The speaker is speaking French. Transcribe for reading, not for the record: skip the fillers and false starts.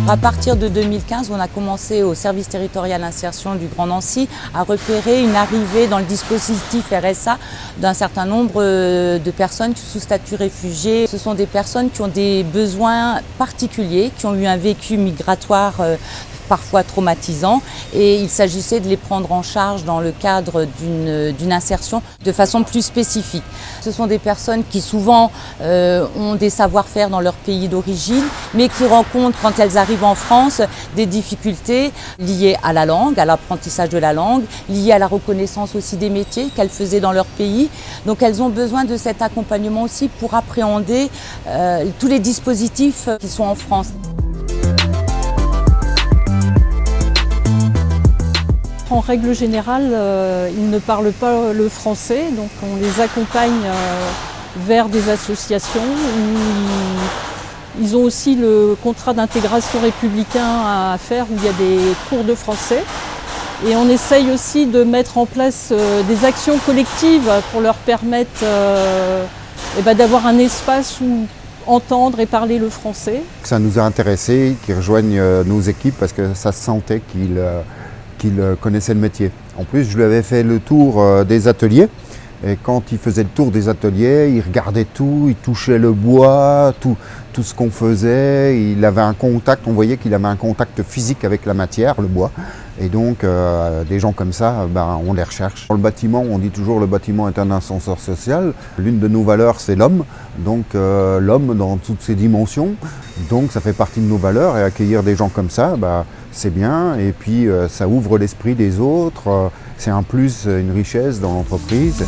À partir de 2015, on a commencé au service territorial insertion du Grand Nancy à repérer une arrivée dans le dispositif RSA d'un certain nombre de personnes sous statut réfugié. Ce sont des personnes qui ont des besoins particuliers, qui ont eu un vécu migratoire parfois traumatisants, et il s'agissait de les prendre en charge dans le cadre d'une insertion de façon plus spécifique. Ce sont des personnes qui souvent ont des savoir-faire dans leur pays d'origine, mais qui rencontrent quand elles arrivent en France des difficultés liées à la langue, à l'apprentissage de la langue, liées à la reconnaissance aussi des métiers qu'elles faisaient dans leur pays. Donc elles ont besoin de cet accompagnement aussi pour appréhender tous les dispositifs qui sont en France. En règle générale, ils ne parlent pas le français, donc on les accompagne vers des associations. Ils ont aussi le contrat d'intégration républicain à faire où il y a des cours de français. Et on essaye aussi de mettre en place des actions collectives pour leur permettre d'avoir un espace où entendre et parler le français. Ça nous a intéressés qu'ils rejoignent nos équipes parce que ça se sentait qu'ils connaissaient le métier. En plus, je lui avais fait le tour des ateliers. Et quand il faisait le tour des ateliers, il regardait tout, il touchait le bois, tout ce qu'on faisait. Il avait un contact, on voyait qu'il avait un contact physique avec la matière, le bois. Et donc, des gens comme ça, on les recherche. Dans le bâtiment, on dit toujours le bâtiment est un ascenseur social. L'une de nos valeurs, c'est l'homme. Donc, l'homme dans toutes ses dimensions. Donc, ça fait partie de nos valeurs. Et accueillir des gens comme ça, c'est bien. Et puis, ça ouvre l'esprit des autres. C'est un plus, une richesse dans l'entreprise.